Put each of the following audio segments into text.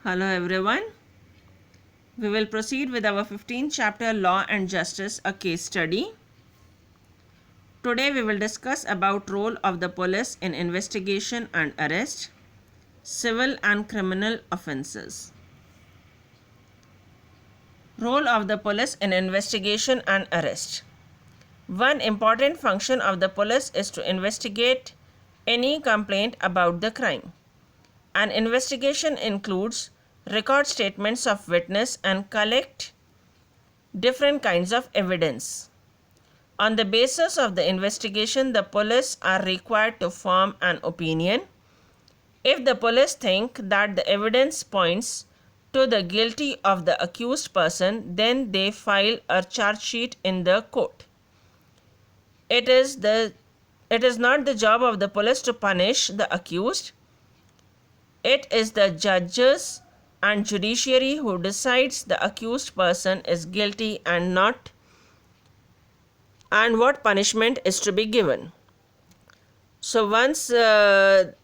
Hello everyone. We will proceed with our 15th chapter Law and Justice, a case study. Today we will discuss about role of the police in investigation and arrest, civil and criminal offences. Role of the police in investigation and arrest. One important function of the police is to investigate any complaint about the crime. An investigation includes record statements of witness and collect different kinds of evidence. On the basis of the investigation, the police are required to form an opinion. If the police think that the evidence points to the guilty of the accused person, then they file a charge sheet in the court. It is not the job of the police to punish the accused. It is the judges and judiciary who decides the accused person is guilty and what punishment is to be given. So once the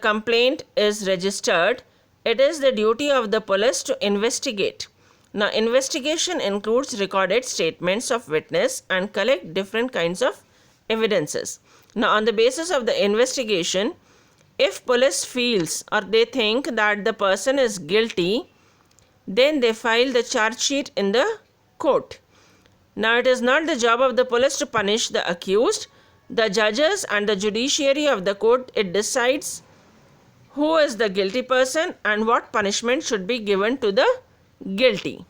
complaint is registered, it is the duty of the police to investigate. Now, investigation includes recorded statements of witness and collect different kinds of evidences. Now, on the basis of the investigation, if police feels or they think that the person is guilty, then they file the charge sheet in the court. Now, it is not the job of the police to punish the accused. The judges and the judiciary of the court, it decides who is the guilty person and what punishment should be given to the guilty.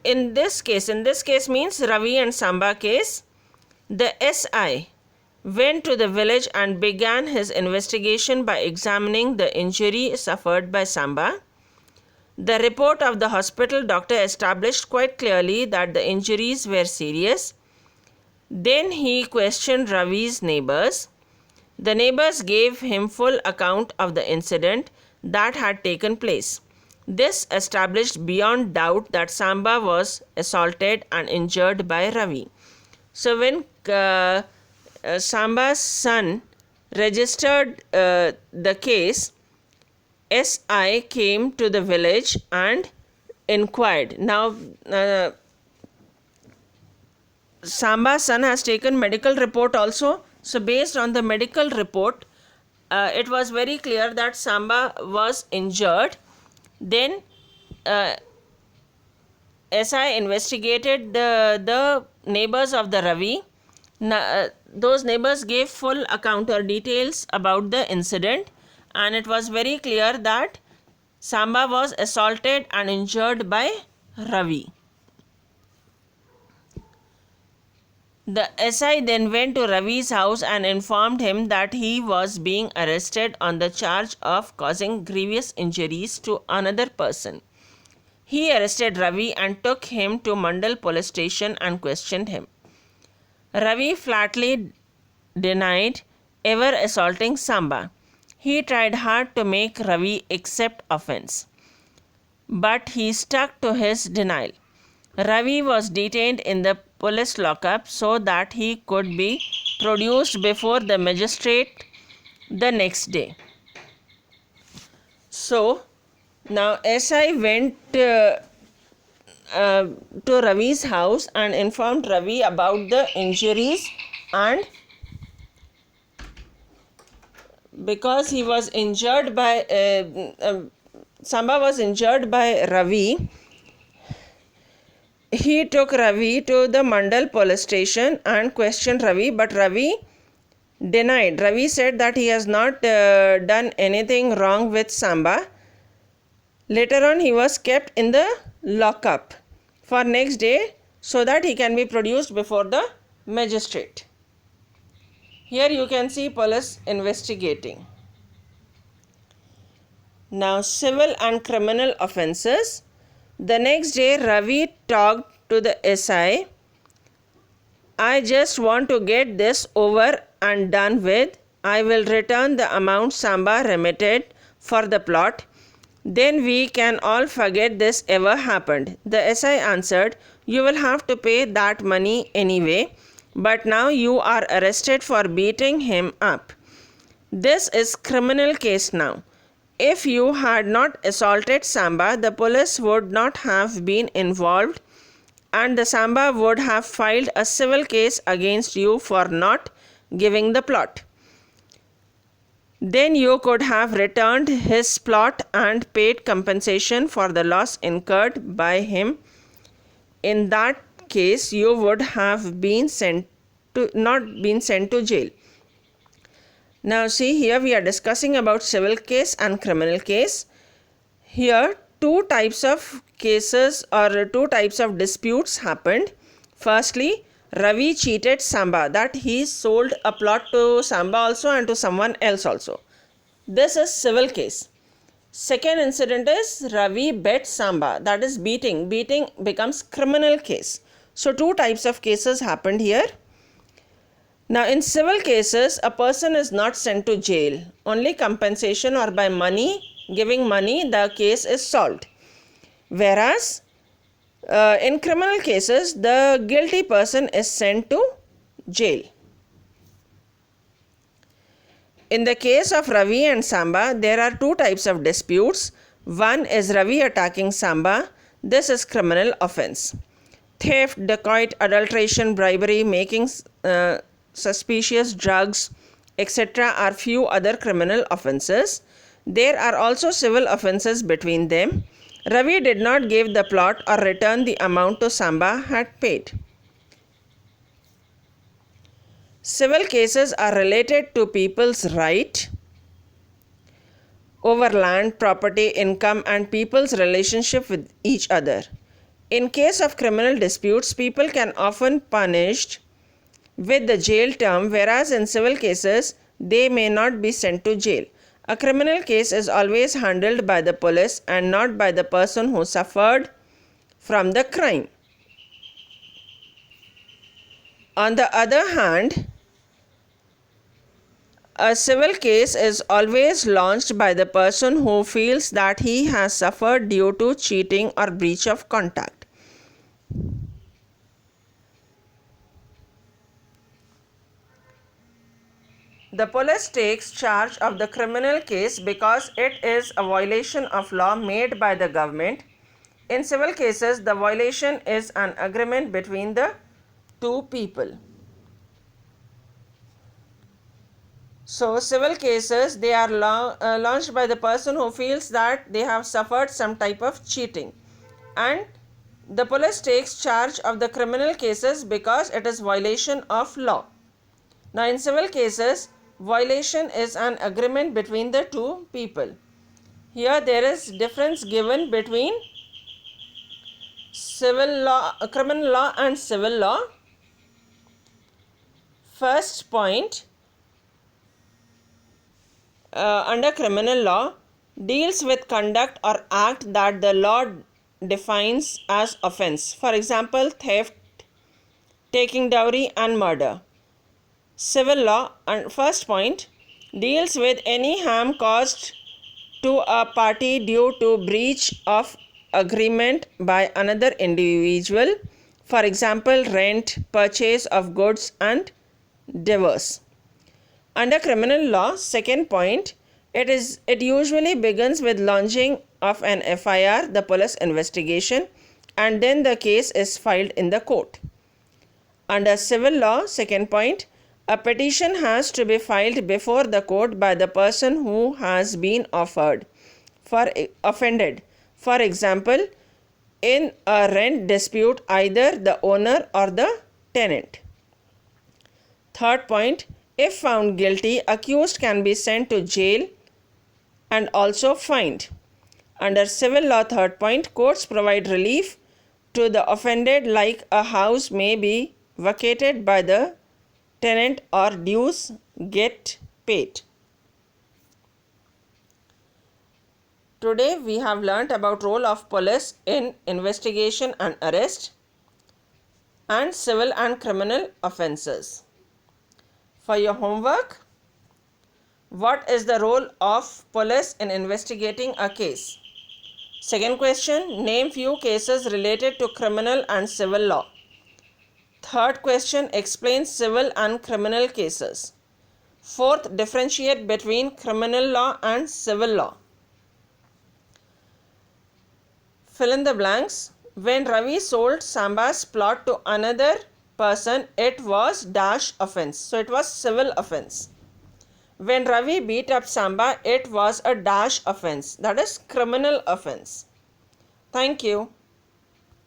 In this case means Ravi and Samba case, the SI went to the village and began his investigation by examining the injury suffered by Samba. The report of the hospital doctor established quite clearly that the injuries were serious. Then he questioned Ravi's neighbors. The neighbors gave him full account of the incident that had taken place. This established beyond doubt that Samba was assaulted and injured by Ravi. So when Samba's son registered the case, SI came to the village and inquired. Now, Samba's son has taken medical report also. So, based on the medical report, it was very clear that Samba was injured. Then, SI investigated the neighbors of the Ravi. Those neighbors gave full account or details about the incident, and it was very clear that Samba was assaulted and injured by Ravi. The SI then went to Ravi's house and informed him that he was being arrested on the charge of causing grievous injuries to another person. He arrested Ravi and took him to Mandal police station and questioned him. Ravi flatly denied ever assaulting Samba. He tried hard to make Ravi accept offense, but he stuck to his denial. Ravi was detained in the police lockup so that he could be produced before the magistrate the next day. So, now SI went to Ravi's house and informed Ravi about the injuries, and because he was injured by Samba was injured by Ravi, he took Ravi to the Mandal police station and questioned Ravi, but Ravi denied. Ravi said that he has not done anything wrong with Samba. Later on, he was kept in the lockup for next day so that he can be produced before the magistrate. Here you can see police investigating. Now, civil and criminal offences. The next day, Ravi talked to the SI. I just want to get this over and done with. I will return the amount Samba remitted for the plot. Then we can all forget this ever happened. The SI answered, you will have to pay that money anyway, but now you are arrested for beating him up. This is criminal case now. If you had not assaulted Samba, the police would not have been involved and the Samba would have filed a civil case against you for not giving the plot. Then you could have returned his plot and paid compensation for the loss incurred by him. In that case, you would have been not been sent to jail. Now see, here we are discussing about civil case and criminal case. Here two types of cases or two types of disputes happened. Firstly, Ravi cheated Samba, that he sold a plot to Samba also and to someone else also. This is civil case. Second incident is Ravi bet Samba, that is beating. Beating becomes criminal case. So two types of cases happened here. Now in civil cases, a person is not sent to jail. Only compensation or by money, giving money, the case is solved. Whereas in criminal cases, the guilty person is sent to jail. In the case of Ravi and Samba, there are two types of disputes. One is Ravi attacking Samba. This is criminal offense. Theft, dacoit, adulteration, bribery, making suspicious drugs, etc. are few other criminal offences. There are also civil offences between them. Ravi did not give the plot or return the amount to Samba had paid. Civil cases are related to people's right over land, property, income, and people's relationship with each other. In case of criminal disputes, people can often punished with the jail term, whereas in civil cases, they may not be sent to jail. A criminal case is always handled by the police and not by the person who suffered from the crime. On the other hand, a civil case is always launched by the person who feels that he has suffered due to cheating or breach of contract. The police takes charge of the criminal case because it is a violation of law made by the government. In civil cases, the violation is an agreement between the two people. So, civil cases, they are launched by the person who feels that they have suffered some type of cheating. And the police takes charge of the criminal cases because it is violation of law. Now, in civil cases, violation is an agreement between the two people. Here there is difference given between civil law, criminal law and civil law. First point, under criminal law deals with conduct or act that the law defines as offense. For example, theft, taking dowry and murder. Civil law, and first point, deals with any harm caused to a party due to breach of agreement by another individual. For example, rent, purchase of goods and divorce. Under criminal law, second point, it usually begins with launching of an FIR, the police investigation, and then the case is filed in the court. Under civil law, second point, a petition has to be filed before the court by the person who has been offended. For example, in a rent dispute, either the owner or the tenant. Third point, if found guilty, accused can be sent to jail and also fined. Under civil law, third point, courts provide relief to the offended, like a house may be vacated by the tenant or dues get paid. Today we have learnt about role of police in investigation and arrest and civil and criminal offences. For your homework, what is the role of police in investigating a case? Second question, name few cases related to criminal and civil law. Third question, explain civil and criminal cases. Fourth, differentiate between criminal law and civil law. fill in the blanks. When Ravi sold Samba's plot to another person, it was dash offence. So it was civil offence. When Ravi beat up Samba, it was a dash offence. That is criminal offence. Thank you.